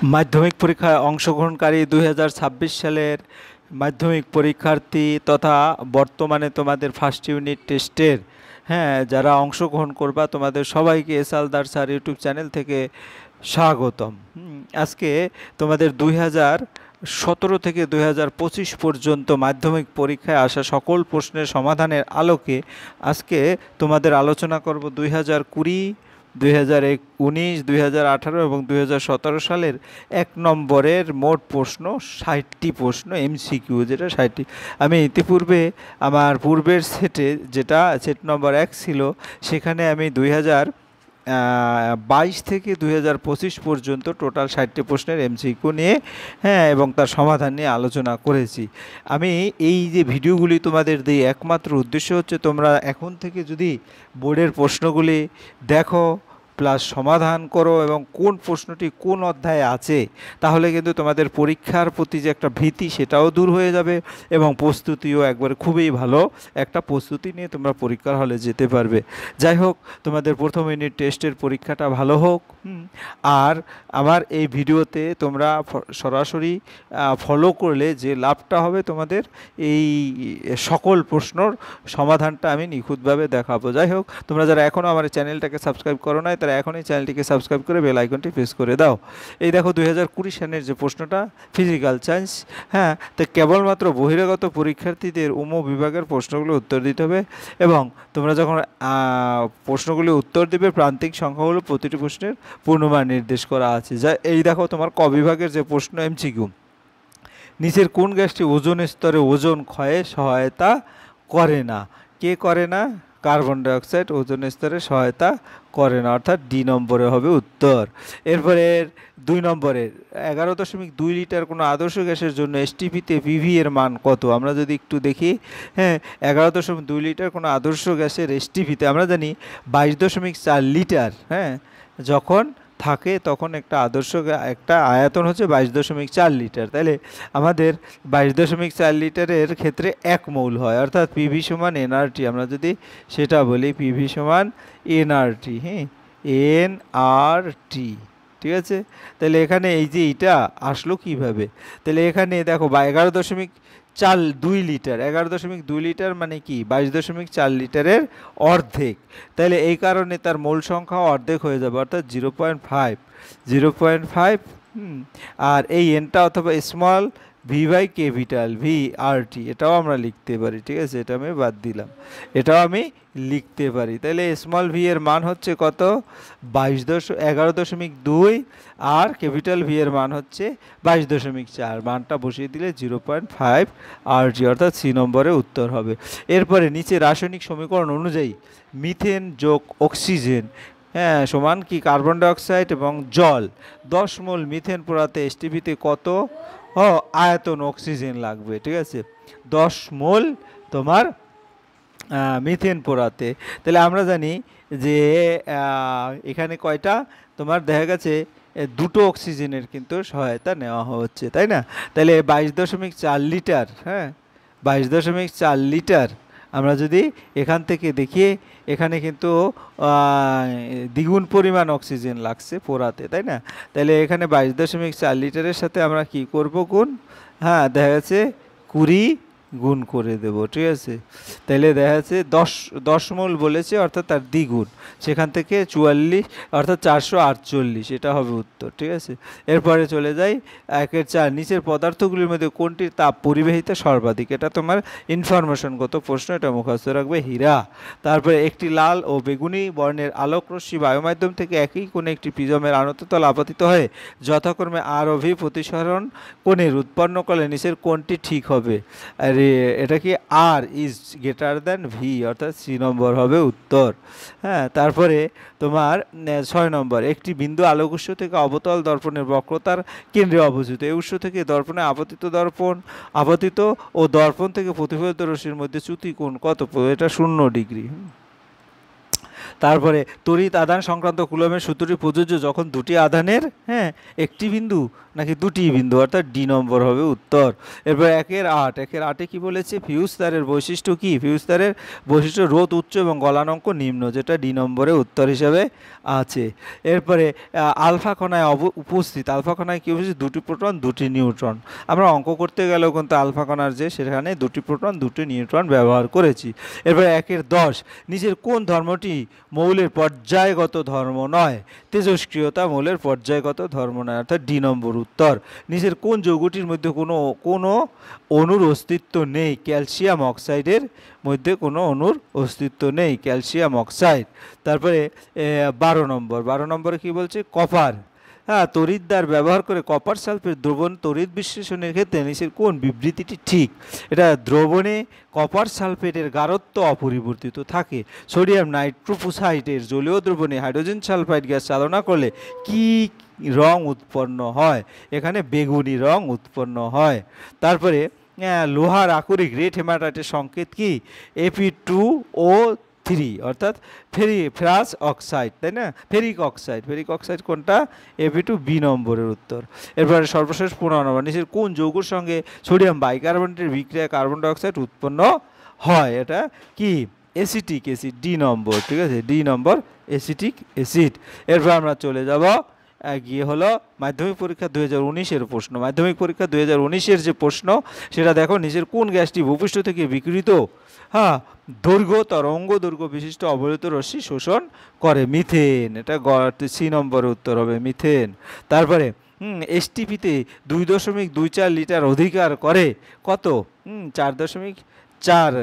মাধ্যমিক পরীক্ষায় অংশগ্রহণকারী 2026 সালের মাধ্যমিক পরীক্ষার্থী তথা বর্তমানে তোমাদের ফার্স্ট ইউনিট টেস্টের যারা অংশগ্রহণ করবা তোমাদের সবাইকে এস আলদার স্যার ইউটিউব চ্যানেল থেকে স্বাগতম। আজকে তোমাদের 2017 থেকে 2025 পর্যন্ত মাধ্যমিক পরীক্ষায় আসা সকল প্রশ্নের সমাধানের আলোকে আজকে তোমাদের আলোচনা করব 2020, 2019, 2018 এবং 2017 সালের 1 নম্বরের মোট প্রশ্ন 60টি প্রশ্ন এমসিকিউ, যেটা 60টি। আমি ইতিপূর্বে আমার পূর্বের সেটে যেটা সেট নম্বর 1 ছিল সেখানে আমি 2022 থেকে 2025 পর্যন্ত টোটাল 60টি প্রশ্নের এমসিকিউ নিয়ে এবং তার সমাধান নিয়ে আলোচনা করেছি। আমি এই যে ভিডিওগুলি তোমাদের দিই একমাত্র উদ্দেশ্য হচ্ছে তোমরা এখন থেকে যদি বোর্ডের প্রশ্নগুলি দেখো প্লাস সমাধান করো এবং কোন প্রশ্নটি কোন অধ্যায়ে আছে, তাহলে কিন্তু তোমাদের পরীক্ষার প্রতি যে একটা ভীতি সেটাও দূর হয়ে যাবে এবং প্রস্তুতিও একবারে খুবই ভালো একটা প্রস্তুতি নিয়ে তোমরা পরীক্ষার হলে যেতে পারবে। যাই হোক, তোমাদের প্রথম ইউনিট টেস্টের পরীক্ষাটা ভালো হোক। আর আমার এই ভিডিওতে তোমরা সরাসরি ফলো করলে যে লাভটা হবে তোমাদের, এই সকল প্রশ্নর সমাধানটা আমি নিখুঁতভাবে দেখাবো। যাই হোক, তোমরা যারা এখনও আমার চ্যানেলটাকে সাবস্ক্রাইব করো নাই তারা এখনই চ্যানেলটিকে সাবস্ক্রাইব করে বেল আইকনটি প্রেস করে দাও। এই দেখো 2020 সালের যে প্রশ্নটা ফিজিক্যাল সায়েন্স, তো কেবলমাত্র বহিরাগত পরীক্ষার্থীদের বিভাগের প্রশ্নগুলো উত্তর দিতে হবে এবং তোমরা যখন প্রশ্নগুলি উত্তর দিবে প্রান্তিক সংখ্যাগুলো প্রতিটি প্রশ্নের পূর্ণমান নির্দেশ করা আছে। যা এই দেখো তোমার ক বিভাগের যে প্রশ্ন এমসিকিউ, নিচের কোন গ্যাসটি ওজোন স্তরে ওজোন ক্ষয়ে সহায়তা করে না? কে করে না? কার্বন ডাইঅক্সাইড ওজোন স্তরে সহায়তা করে না, অর্থাৎ ডি নম্বরে হবে উত্তর। এরপরে 2 নম্বরের 11.2 লিটার কোনো আদর্শ গ্যাসের জন্য এসটিপিতে পিভি এর মান কত? আমরা যদি একটু দেখি, 11.2 লিটার কোনো আদর্শ গ্যাসের এসটিপিতে আমরা জানি 22.4 লিটার যখন থাকে তখন একটা আদর্শ একটা আয়তন হচ্ছে 22.4 লিটার। তাহলে আমাদের 22.4 লিটারের ক্ষেত্রে 1 মৌল হয়, অর্থাৎ পিভি সমান এনআরটি। আমরা যদি সেটা বলি পিভি সমান এনআরটি, এনআরটি, ঠিক আছে। তাহলে এখানে এই যে এটা আসলো কিভাবে? তাহলে এখানে দেখো 11.2 লিটার, 11.2 লিটার মানে কি 22.4 লিটারের অর্ধেক। তাহলে এই কারণে তার মোল সংখ্যা অর্ধেক হয়ে যাবে, অর্থাৎ 0.5। আর এই এনটা অথবা small V by capital V আর টি, এটাও আমরা লিখতে পারি, ঠিক আছে। এটা আমি বাদ দিলাম, এটাও আমি লিখতে পারি। তাহলে স্মল ভি এর মান হচ্ছে কত? 11.2 আর ক্যাপিটাল ভি এর মান হচ্ছে 22.4। মানটা বসিয়ে দিলে 0.5 আর টি, অর্থাৎ সি নম্বরে উত্তর হবে। এরপরে নিচে রাসায়নিক সমীকরণ অনুযায়ী মিথেন যোগ অক্সিজেন সমান কি? কার্বন ডাইঅক্সাইড এবং জল। 10 মোল মিথেন পোড়াতে এসটিপিতে কত আয়তন অক্সিজেন লাগবে? ঠিক আছে, 10 মোল তোমার মিথেন পোড়াতে। তাহলে আমরা জানি যে এখানে কয়টা তোমার দেখা গেছে দুটো অক্সিজেনের কিন্তু সহায়তা নেওয়া হচ্ছে, তাই না? তাহলে 22.4 লিটার, 22.4 লিটার আমরা যদি এখান থেকে দেখি, এখানে কিন্তু দ্বিগুণ পরিমাণ অক্সিজেন লাগছে পোড়াতে, তাই না? তাহলে এখানে 22.4 লিটারের সাথে আমরা কি করব? গুণ, দেখা যাচ্ছে 20 গুণ করে দেব, ঠিক আছে। তাহলে দেখা যাচ্ছে 10 মোল বলেছে, অর্থাৎ তার দ্বিগুণ, সেখান থেকে 44 অর্থাৎ 448, এটা হবে উত্তর, ঠিক আছে। এরপরে চলে যাই 1-4, নিচের পদার্থগুলির মধ্যে কোনটির তাপ পরিবাহিতা সর্বাধিক? এটা তোমার ইনফরমেশনগত প্রশ্ন, এটা মুখস্থ রাখবে। হীরা। তারপরে একটি লাল ও বেগুনি বর্ণের আলোক রশ্মি বায়ুমাধ্যম থেকে একই কোণে একটি প্রিজমের আনততল আপতিত হয়ে যথাক্রমে আর ও ভি প্রতিসরণ কোণের উৎপন্ন করলে নিচের কোণটি ঠিক হবে? আর এটা কি আর ইজ গ্রেটার দ্যান ভি, অর্থাৎ সি নম্বর হবে উত্তর। তারপরে তোমার 6 নম্বর, একটি বিন্দু আলোক উৎস থেকে অবতল দর্পণের বক্রতার কেন্দ্রে অবস্থিত। এই উৎস থেকে দর্পণে আপতিত ও দর্পণ থেকে প্রতিফলিত রশ্মির মধ্যে চ্যুতি কোণ কত? এটা 0 ডিগ্রি। তারপরে তড়িৎ আধান সংক্রান্ত কুলম্বের সূত্রটি প্রযোজ্য যখন দুটি আধানের একটি বিন্দু নাকি দুটি বিন্দু, অর্থাৎ ডি নম্বর হবে উত্তর। এরপর 1-8 কি বলেছে, ফিউজ তারের বৈশিষ্ট্য কি? ফিউজ তারের বৈশিষ্ট্য রোধ উচ্চ এবং গলনাঙ্ক নিম্ন, যেটা ডি নম্বরে উত্তর হিসাবে আছে। এরপরে আলফা কণায় উপস্থিত, আলফা কণায় কী উপস্থিত? দুটি প্রোটন দুটি নিউট্রন। আমরা অঙ্ক করতে গেলেও কিন্তু আলফা কণার যে সেখানে দুটি প্রোটন দুটি নিউট্রন ব্যবহার করেছি। এরপরে 1-10 নিচের কোন ধর্মটি মৌলের পর্যায়গত ধর্ম নয়? তেজস্ক্রিয়তা মৌলের পর্যায়গত ধর্ম নয়, অর্থাৎ ডি নম্বর উত্তর। নিচের কোন যৌগটির মধ্যে কোনো অণুর অস্তিত্ব নেই? ক্যালসিয়াম অক্সাইডের মধ্যে কোনো অণুর অস্তিত্ব নেই, ক্যালসিয়াম অক্সাইড। তারপরে 12 নম্বরে কি বলছে? কপার। তড়িৎদ্বার ব্যবহার করে কপার সালফেট দ্রবণ তড়িৎ বিশ্লেষণের ক্ষেত্রে নিচের কোন বিবৃতিটি ঠিক? এটা দ্রবণে কপার সালফেটের গাঢ়ত্ব অপরিবর্তিত থাকে। সোডিয়াম নাইট্রোফোসাইটের জলীয় দ্রবণে হাইড্রোজেন সালফাইড গ্যাস চালনা করলে কি রং উৎপন্ন হয়? এখানে বেগুনি রং উৎপন্ন হয়। তারপরে লোহার আকরিক রেড হেমাটাইটের সংকেত কি? Fe2O3, অর্থাৎ ফেরাস অক্সাইড, তাই না? ফেরিক অক্সাইড কোনটা? Fe2, বি নম্বরের উত্তর। এরপরে সর্বশেষ 15 নম্বর, নিচের কোন যৌগের সঙ্গে সোডিয়াম বাইকার্বনেটের বিক্রিয়ায় কার্বন ডাইঅক্সাইড উৎপন্ন হয়? এটা কি? অ্যাসিটিক অ্যাসিড, ডি নম্বর। ঠিক আছে, ডি নম্বর অ্যাসিটিক অ্যাসিড। এরপর আমরা চলে যাব গিয়ে হলো মাধ্যমিক পরীক্ষা 2019-এর প্রশ্ন। মাধ্যমিক পরীক্ষা 2019-এর যে প্রশ্ন সেটা দেখো, নিচের কোন গ্যাসটি ভূপৃষ্ঠ থেকে বিকিরিত তরঙ্গ দৈর্ঘ্য বিশিষ্ট অবলোহিত রশ্মি শোষণ করে? মিথেন। এটা সি নম্বরের উত্তর হবে, মিথেন। তারপরে এসটিপিতে 2.24 লিটার অধিকার করে কত? 4.4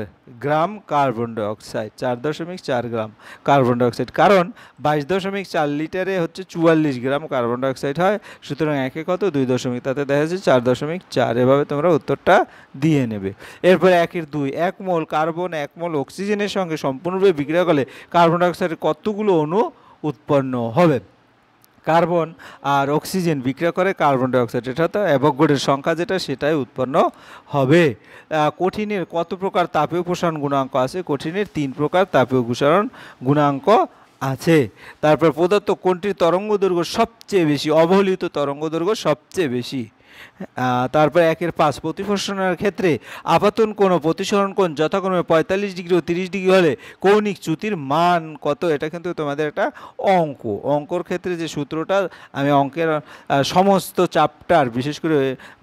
গ্রাম কার্বন ডাইঅক্সাইড, 4.4 গ্রাম কার্বন ডাইঅক্সাইড। কারণ 22.4 লিটারে হচ্ছে 44 গ্রাম কার্বন ডাইঅক্সাইড হয়, সুতরাং একে কত? 2 তাতে দেখা যাচ্ছে 4.4। এভাবে তোমরা উত্তরটা দিয়ে নেবে। এরপরে 1-2 1 মোল কার্বন 1 মোল অক্সিজেনের সঙ্গে সম্পূর্ণরূপে বিক্রিয়া করলে কার্বন ডাইঅক্সাইডের কতগুলো অণু উৎপন্ন হবে? কার্বন আর অক্সিজেন বিক্রিয়া করে কার্বন ডাইঅক্সাইড, এটা তো অ্যাভোগাড্রোর সংখ্যা যেটা সেটাই উৎপন্ন হবে। কঠিনের কত প্রকার তাপীয় প্রসারণ গুণাঙ্ক আছে? কঠিনের 3 প্রকার তাপীয় প্রসারণ গুণাঙ্ক আছে। তারপর পদার্থ কোনটির তরঙ্গ দৈর্ঘ্য সবচেয়ে বেশি? অবহেলিত তরঙ্গ দৈর্ঘ্য সবচেয়ে বেশি। তারপর 1-5 প্রতিফলনের ক্ষেত্রে আপাতন কোণ ও প্রতিসরণ কোণ যথাক্রমে 45 ডিগ্রি ও 30 ডিগ্রি হলে কৌণিক চ্যুতির মান কত? এটা কিন্তু তোমাদের একটা অঙ্কর ক্ষেত্রে যে সূত্রটা, আমি অঙ্কের সমস্ত চ্যাপ্টার, বিশেষ করে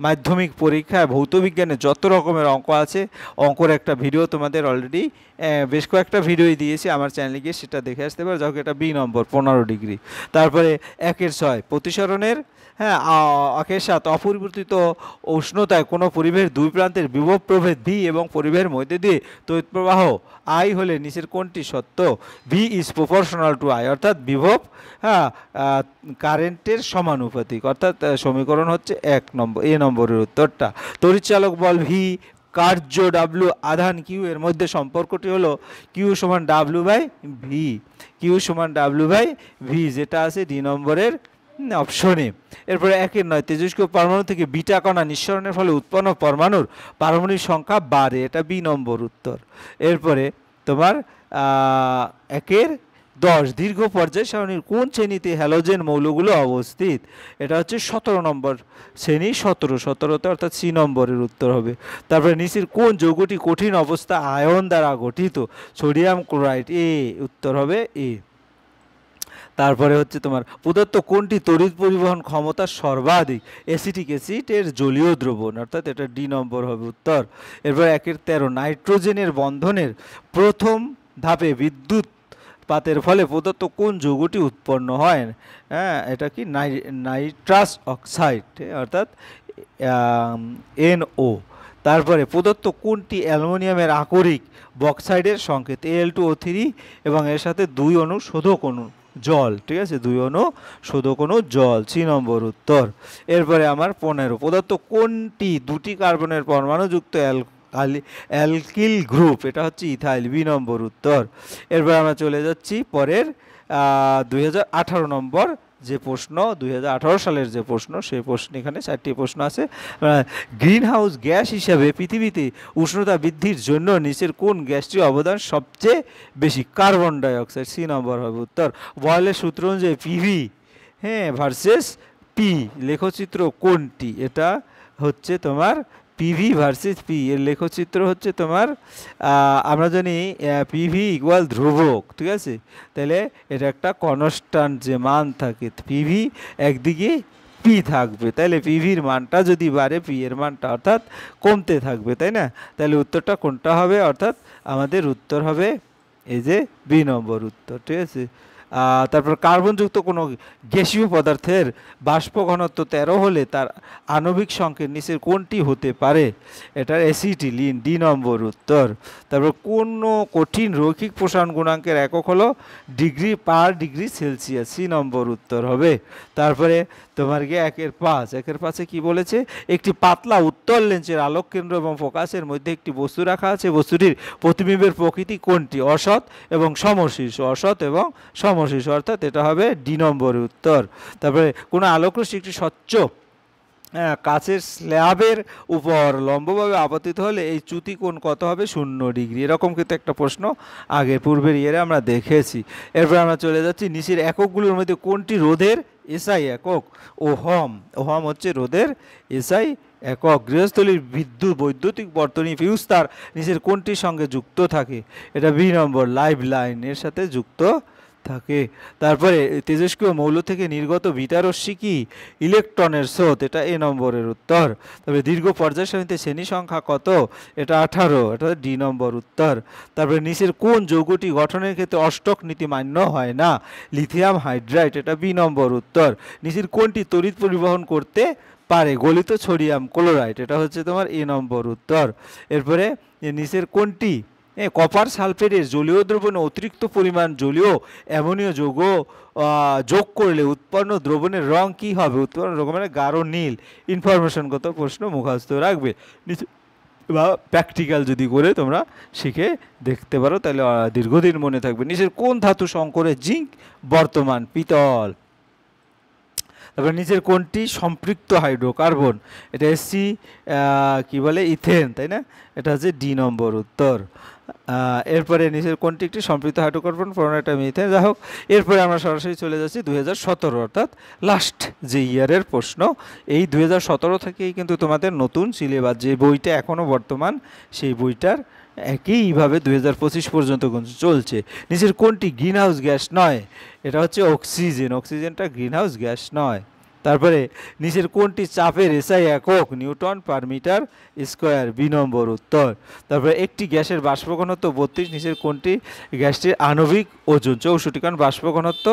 মাধ্যমিক পরীক্ষায় ভৌত বিজ্ঞানে যত রকমের অঙ্ক আছে, অঙ্কর একটা ভিডিও তোমাদের অলরেডি বেশ কয়েকটা ভিডিওই দিয়েছি আমার চ্যানেলে, গিয়ে সেটা দেখে আসতে পারো। যাক, এটা বি নম্বর 15 ডিগ্রি। তারপরে 1-6 প্রতিসরণের আকের সাথে অপরিবর্তিত উষ্ণতায় কোনো পরিবেশের দুই প্রান্তের বিভব প্রভেদ ভি এবং পরিবেশের মধ্যে দিয়ে তড়িৎ প্রবাহ আই হলে নিচের কোনটি সত্য? V is proportional to I, অর্থাৎ বিভব কারেন্টের সমানুপাতিক, অর্থাৎ সমীকরণ হচ্ছে 1 নম্বর, এ নম্বরের উত্তরটা। তড়িৎচালক বল ভি, কার্য ডাব্লু, আধান কিউ, এর মধ্যে সম্পর্কটি হলো কিউ সমান ডাব্লু বাই ভি, কিউ সমান ডাব্লু বাই ভি, যেটা আছে ডি নম্বরের অপশনে। এরপরে 1-9 তেজস্ক্রিয় পরমাণু থেকে বিটা কণা নিঃসরণের ফলে উৎপন্ন পরমাণুর পারমাণবিক সংখ্যা বাড়ে, এটা বি নম্বর উত্তর। এরপরে তোমার 1-10 দীর্ঘ পর্যায় সারণীর কোন শ্রেণীতে হ্যালোজেন মৌলগুলো অবস্থিত? এটা হচ্ছে 17 নম্বর শ্রেণী, 17তে, অর্থাৎ সি নম্বরের উত্তর হবে। তারপরে নিচের কোন যৌগটি কঠিন অবস্থা আয়ন দ্বারা গঠিত? সোডিয়াম ক্লোরাইড, এ উত্তর হবে এ। তারপরে হচ্ছে তোমার পদার্থ কোনটি তড়িৎ পরিবহন ক্ষমতা সর্বাধিক? অ্যাসিটিক অ্যাসিড এর জলীয় দ্রবণ, অর্থাৎ এটা ডি নম্বর হবে উত্তর। এরপর 1-13 নাইট্রোজেনের বন্ধনের প্রথম ধাপে বিদ্যুৎ পাতের ফলে পদার্থ কোন যৌগটি উৎপন্ন হয়? এটা কি? নাইট্রাস অক্সাইড, অর্থাৎ NO। তারপরে পদার্থ কোনটি অ্যালুমিনিয়ামের আকরিক বক্সাইডের সংকেত? Al2O3 এবং এর সাথে 2 অণু শোধক অণু জল, ঠিক আছে, 2 অণু শোধক অণু জল, সি নম্বর উত্তর। এরপরে আমার 15 পদার্থ কোনটি দুটি কার্বনের পরমাণুযুক্ত অ্যালকিল গ্রুপ? এটা হচ্ছে ইথাইল, বি নম্বর উত্তর। এরপর আমরা চলে যাচ্ছি পরের 2018 নম্বর যে প্রশ্ন 2018 সালের যে প্রশ্ন, সেই প্রশ্ন এখানে 4টি প্রশ্ন আছে। গ্রিন হাউস গ্যাস হিসাবে পৃথিবীতে উষ্ণতা বৃদ্ধির জন্য নিচের কোন গ্যাসটির অবদান সবচেয়ে বেশি? কার্বন ডাইঅক্সাইড, সি নম্বর হবে উত্তর। বয়েলের সূত্র অনুযায়ী পিভি ভার্সেস পি লেখচিত্র কোনটি? এটা হচ্ছে তোমার পিভি ভার্সেস পি, এর লেখচিত্র হচ্ছে তোমার আমরা জানি পিভি ইকুয়াল ধ্রুবক, ঠিক আছে? তাহলে এটা একটা কনস্ট্যান্ট যে মান থাকে, পিভি একদিকে পি থাকবে, তাহলে পিভির মানটা যদি বাড়ে পি এর মানটা অর্থাৎ কমতে থাকবে, তাই না? তাহলে উত্তরটা কোনটা হবে? অর্থাৎ আমাদের উত্তর হবে এই যে বি নম্বর উত্তর, ঠিক আছে? তারপর কার্বনযুক্ত কোনো গ্যাসীয় পদার্থের বাষ্প ঘনত্ব 13 হলে তার আণবিক সংকেত নিচের কোনটি হতে পারে? এটার অ্যাসিটিলিন, ডি নম্বর উত্তর। তারপর কোন কঠিন রৈখিক প্রসারণ গুণাঙ্কের একক হলো degree per degree Celsius, C নম্বর উত্তর হবে। তারপরে তোমার গিয়ে 1.5 কি বলেছে? একটি পাতলা উত্তল লেন্সের আলোক কেন্দ্র এবং ফোকাসের মধ্যে একটি বস্তু রাখা আছে, বস্তুটির প্রতিবিম্বের প্রকৃতি কোনটি? অসৎ এবং সমশীর্ষ, অসৎ এবং সমশীর্ষ, অর্থাৎ এটা হবে ডি নম্বরের উত্তর। তারপরে কোনো আলোকরশ্মি একটি স্বচ্ছ কাচের স্ল্যাবের উপর লম্বভাবে আপতিত হলে এই চ্যুতি কোণ কত হবে? 0 ডিগ্রি। এরকম কিন্তু একটা প্রশ্ন আগের পূর্বের ইয়ারে আমরা দেখেছি। এরপর আমরা চলে যাচ্ছি নিচের এককগুলোর মধ্যে কোনটি রোধের এসআই একক? ওহম। ওহম হচ্ছে রোধের এসআই একক। গৃহস্থলীর বৈদ্যুতিক বর্তনী ফিউজ তার নিচের কোনটির সঙ্গে যুক্ত থাকে? এটা বি নম্বর, লাইভ লাইন এর সাথে যুক্ত থাকে। তারপরে তেজস্ক্রিয় মৌল থেকে নির্গত বিটা রশ্মি কি? ইলেকট্রনের স্রোত, এটা এ নম্বরের উত্তর। তবে দীর্ঘ পর্যায় সারণীতে শ্রেণী সংখ্যা কত? এটা 18, এটা ডি নম্বর উত্তর। তারপরে নিচের কোন যৌগটি গঠনের ক্ষেত্রে অষ্টক নীতি মান্য হয় না? লিথিয়াম হাইড্রাইড, এটা বি নম্বর উত্তর। নিচের কোনটি তড়িৎ পরিবহন করতে পারে? গলিত সোডিয়াম ক্লোরাইড, এটা হচ্ছে তোমার এ নম্বর উত্তর। এরপরে নিচের কোনটি কপার সালফেটের জলীয় দ্রবণে অতিরিক্ত পরিমাণ জলীয় অ্যামোনিয় যৌগ যোগ করলে উৎপন্ন দ্রবণের রং কি হবে? উৎপন্ন রকমের গাঢ় নীল। ইনফরমেশনগত প্রশ্ন মুখস্থ রাখবে, বা প্র্যাকটিক্যাল যদি করে তোমরা শিখে দেখতে পারো তাহলে দীর্ঘদিন মনে থাকবে। নিচের কোন ধাতু সংকরে জিঙ্ক বর্তমান? পিতল। তারপর নিচের কোনটি সম্পৃক্ত হাইড্রোকার্বন? এটা এসসি কি বলে ইথেন, তাই না? এটা হচ্ছে ডি নম্বর উত্তর। এরপরে নিচের কোনটি একটি সম্পৃক্ত হাইড্রোকার্বন? পুরোনোটা মিথেন। যাই হোক, এরপরে আমরা সরাসরি চলে যাচ্ছি 2017, অর্থাৎ লাস্ট যে ইয়ারের প্রশ্ন। এই 2017 থেকেই কিন্তু তোমাদের নতুন সিলেবাস, যে বইটা এখনও বর্তমান, সেই বইটার একইভাবে 2025 পর্যন্ত চলছে। নিচের কোনটি গ্রিন হাউস গ্যাস নয়? এটা হচ্ছে অক্সিজেন। অক্সিজেনটা গ্রিন হাউস গ্যাস নয়। তারপরে নিচের কোনটি চাপের এসআই একক? Newton per metre square, B নম্বর উত্তর। তারপরে একটি গ্যাসের বাষ্প ঘনত্ব 32, নিচের কোনটি গ্যাসটির আণবিক ওজন 64, কারণ বাষ্প ঘনত্ব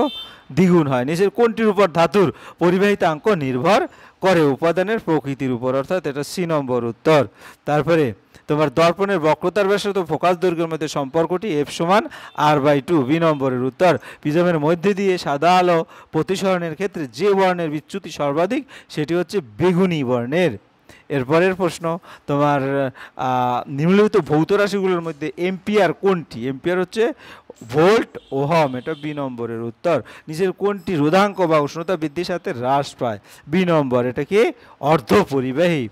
দ্বিগুণ হয়। নিচের কোনটির উপর ধাতুর পরিবাহিতাঙ্ক নির্ভর করে? উপাদানের প্রকৃতির উপর, অর্থাৎ এটা সি নম্বর উত্তর। তারপরে তোমার দর্পণের বক্রতার ব্যাসার্ধ ফোকাস দৈর্ঘ্যের মধ্যে সম্পর্কটি এফ সমান r/2, বি নম্বরের উত্তর। প্রিজমের মধ্যে দিয়ে সাদা আলো প্রতিসরণের ক্ষেত্রে যে বর্ণের বিচ্যুতি সর্বাধিক সেটি হচ্ছে বেগুনি বর্ণের। এরপরের প্রশ্ন তোমার নিম্নলিখিত ভৌত রাশিগুলোর মধ্যে এম্পিয়ার কোনটি? এম্পিয়ার হচ্ছে ভোল্ট ওহম, এটা বি নম্বরের উত্তর। নিচের কোনটি রোধাঙ্ক বা উষ্ণতা বৃদ্ধির সাথে হ্রাস পায়? বি নম্বর, এটা কি অর্ধ পরিবাহী।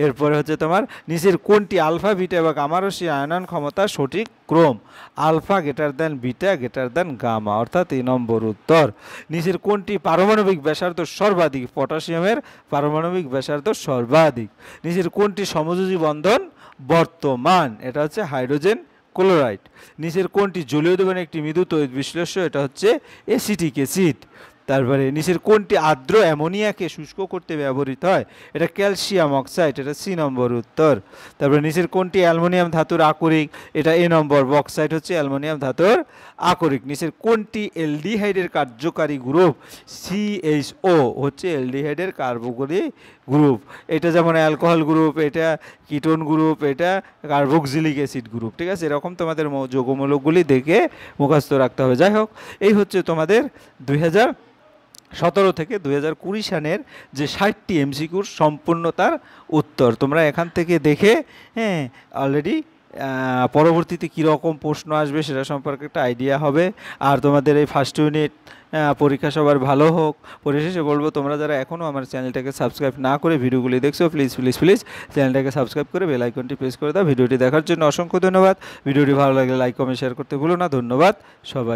এরপরে হচ্ছে তোমার নিচের কোনটি আলফা বিটা বা গামা রশ্মি আয়নন ক্ষমতা সঠিক ক্রম? Alpha greater than beta greater than gamma, অর্থাৎ এই নম্বর উত্তর। নিচের কোনটি পারমাণবিক ব্যাসার্ধ সর্বাধিক? পটাশিয়ামের পারমাণবিক ব্যাসার্ধ সর্বাধিক। নিচের কোনটি সমযোজী বন্ধন বর্তমান? এটা হচ্ছে হাইড্রোজেন ক্লোরাইড। নিচের কোনটি জলীয় দ্রবণের একটি মৃদু তড়িৎ বিশ্লেষ্য? এটা হচ্ছে অ্যাসিটিক অ্যাসিড। তারপরে নিচের কোনটি আর্দ্র অ্যামোনিয়াকে শুষ্ক করতে ব্যবহৃত হয়? এটা ক্যালসিয়াম অক্সাইড, এটা সি নম্বর উত্তর। তারপরে নিচের কোনটি অ্যালুমিনিয়াম ধাতুর আকরিক? এটা এ নম্বর, বক্সাইট হচ্ছে অ্যালুমিনিয়াম ধাতুর আকরিক। নিচের কোনটি অ্যালডিহাইডের কার্যকারী গ্রুপ? CHO হচ্ছে অ্যালডিহাইডের কার্যকারী গ্রুপ। এটা যেমন অ্যালকোহল গ্রুপ, এটা কিটোন গ্রুপ, এটা কার্বক্সিলিক অ্যাসিড গ্রুপ, ঠিক আছে? এরকম তোমাদের যৌগমূলকগুলি দেখে মুখস্থ রাখতে হবে। যাই হোক, এই হচ্ছে তোমাদের 2017 থেকে 2020 সালের যে 60টি এমসিকিউর সম্পূর্ণতার উত্তর। তোমরা এখান থেকে দেখে অলরেডি পরবর্তীতে কীরকম প্রশ্ন আসবে সেটা সম্পর্কে একটা আইডিয়া হবে। আর তোমাদের এই ফার্স্ট ইউনিট পরীক্ষা সবার ভালো হোক। পরিশেষে বলবো, তোমরা যারা এখনও আমার চ্যানেলটাকে সাবস্ক্রাইব না করে ভিডিওগুলি দেখছো, প্লিজ প্লিজ প্লিজ চ্যানেলটাকে সাবস্ক্রাইব করে বেল আইকনটি প্রেস করে দাও। ভিডিওটি দেখার জন্য অসংখ্য ধন্যবাদ। ভিডিওটি ভালো লাগলে লাইক কমেন্ট শেয়ার করতে ভুলো না। ধন্যবাদ সবাই।